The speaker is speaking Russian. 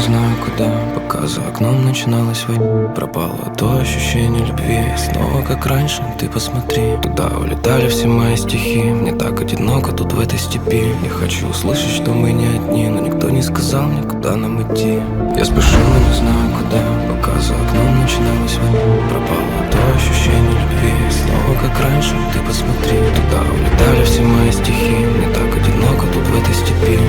знаю куда, пока за окном начиналась война. Пропало то ощущение любви. Снова как раньше, ты посмотри. Туда улетали все мои стихи. Мне так одиноко тут в этой степи. Я хочу услышать, что мы не одни, но никто не сказал мне, куда нам идти. Я спешу, но не знаю куда, пока за окном начиналась война. Пропало то ощущение любви. Снова как раньше, ты посмотри. Туда улетали все мои стихи. Мне так одиноко тут в этой степи.